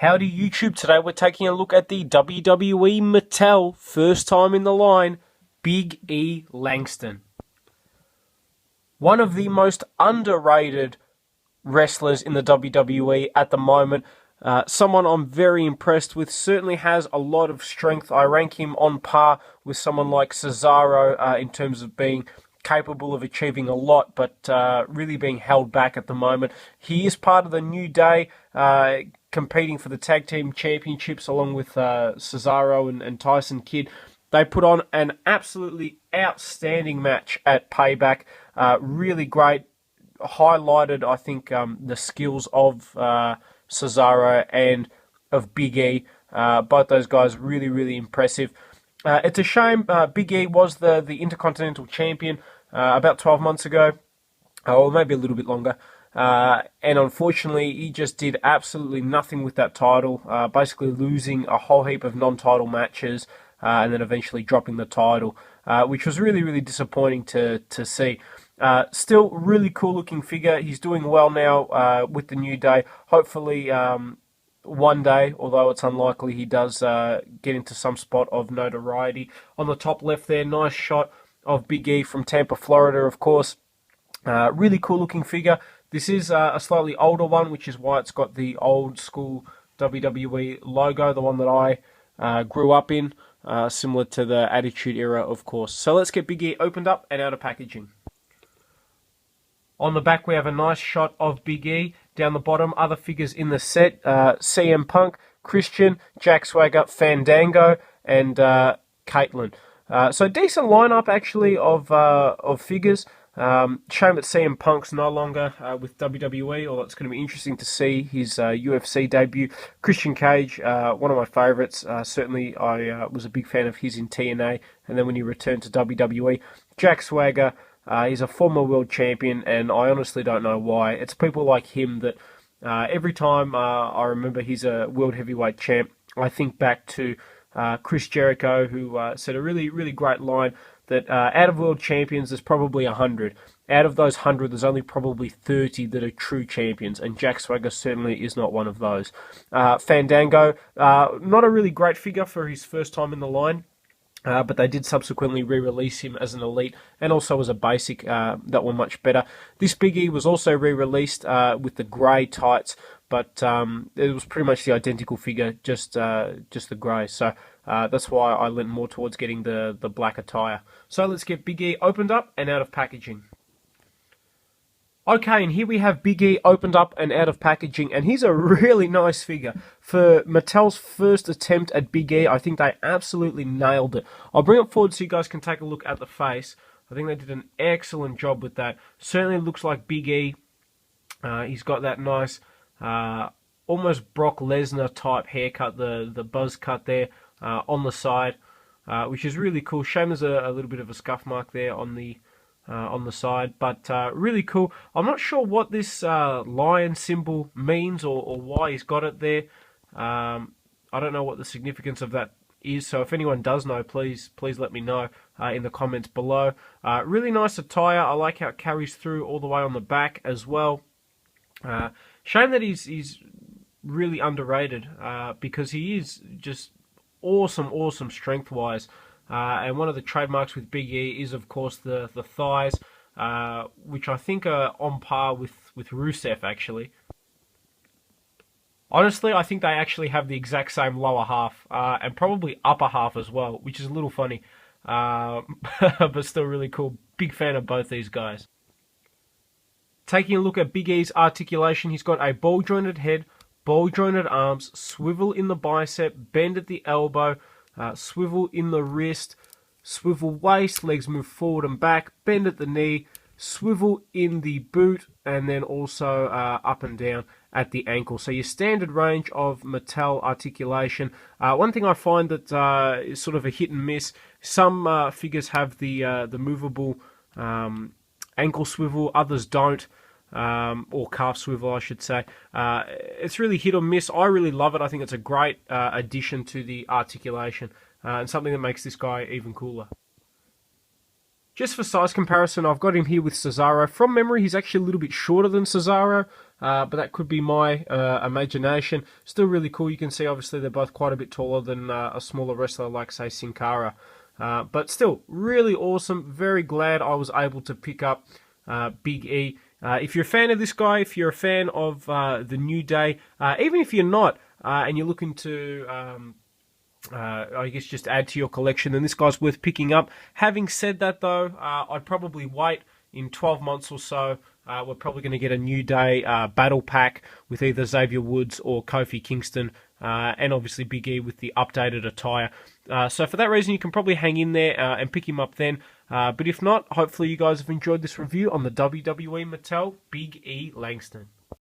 Howdy YouTube, today we're taking a look at the WWE Mattel first time in the line, Big E Langston. One of the most underrated wrestlers in the WWE at the moment. Someone I'm very impressed with, certainly has a lot of strength. I rank him on par with someone like Cesaro in terms of being capable of achieving a lot, but really being held back at the moment. He is part of the New Day, competing for the Tag Team Championships along with Cesaro and Tyson Kidd. They put on an absolutely outstanding match at Payback. Really great. Highlighted, I think, the skills of Cesaro and of Big E. Both those guys really, really impressive. It's a shame Big E was the Intercontinental Champion about 12 months ago, or maybe a little bit longer. And unfortunately, he just did absolutely nothing with that title, basically losing a whole heap of non-title matches and then eventually dropping the title, which was really, really disappointing to see. Still, really cool looking figure. He's doing well now with the New Day. Hopefully, one day, although it's unlikely, he does get into some spot of notoriety. On the top left there, nice shot of Big E from Tampa, Florida, of course. Really cool looking figure. This is a slightly older one, which is why it's got the old school WWE logo, the one that I grew up in, similar to the Attitude Era, of course. So let's get Big E opened up and out of packaging. On the back, we have a nice shot of Big E. Down the bottom, other figures in the set, CM Punk, Christian, Jack Swagger, Fandango, and Caitlyn. So decent lineup, actually, of figures. Shame that CM Punk's no longer with WWE, although it's going to be interesting to see his UFC debut. Christian Cage, one of my favourites. Certainly, I was a big fan of his in TNA, and then when he returned to WWE. Jack Swagger, he's a former world champion, and I honestly don't know why. It's people like him that every time I remember he's a world heavyweight champ, I think back to Chris Jericho, who said a really, really great line that out of world champions, there's probably 100. Out of those 100, there's only probably 30 that are true champions, and Jack Swagger certainly is not one of those. Fandango, not a really great figure for his first time in the line. But they did subsequently re-release him as an elite and also as a basic that were much better. This Big E was also re-released with the grey tights, but it was pretty much the identical figure, just the grey. So that's why I leant more towards getting the black attire. So let's get Big E opened up and out of packaging. Okay, and here we have Big E opened up and out of packaging, and he's a really nice figure. For Mattel's first attempt at Big E, I think they absolutely nailed it. I'll bring it forward so you guys can take a look at the face. I think they did an excellent job with that. Certainly looks like Big E. He's got that nice, almost Brock Lesnar type haircut, the buzz cut there on the side, which is really cool. Shame there's a little bit of a scuff mark there on the side, but really cool. I'm not sure what this lion symbol means or why he's got it there. I don't know what the significance of that is, so if anyone does know, please let me know in the comments below. Really nice attire. I like how it carries through all the way on the back as well. Shame that he's really underrated because he is just awesome strength-wise. And one of the trademarks with Big E is, of course, the thighs, which I think are on par with Rusev, actually. Honestly, I think they actually have the exact same lower half, and probably upper half as well, which is a little funny, but still really cool. Big fan of both these guys. Taking a look at Big E's articulation, he's got a ball-jointed head, ball-jointed arms, swivel in the bicep, bend at the elbow, swivel in the wrist, swivel waist, legs move forward and back, bend at the knee, swivel in the boot, and then also up and down at the ankle. So your standard range of Mattel articulation. One thing I find that is sort of a hit and miss, some figures have the movable ankle swivel, others don't. Or calf swivel, I should say. It's really hit or miss. I really love it. I think it's a great addition to the articulation and something that makes this guy even cooler. Just for size comparison, I've got him here with Cesaro. From memory, he's actually a little bit shorter than Cesaro. but that could be my imagination. Still really cool. You can see, obviously, they're both quite a bit taller than a smaller wrestler like, say, Sin Cara. But still, really awesome. Very glad I was able to pick up Big E. If you're a fan of this guy, if you're a fan of the New Day, even if you're not, and you're looking to, I guess, just add to your collection, then this guy's worth picking up. Having said that, though, I'd probably wait. In 12 months or so, we're probably going to get a New Day battle pack with either Xavier Woods or Kofi Kingston, and obviously Big E with the updated attire. So for that reason, you can probably hang in there and pick him up then. But if not, hopefully you guys have enjoyed this review on the WWE Mattel Big E Langston.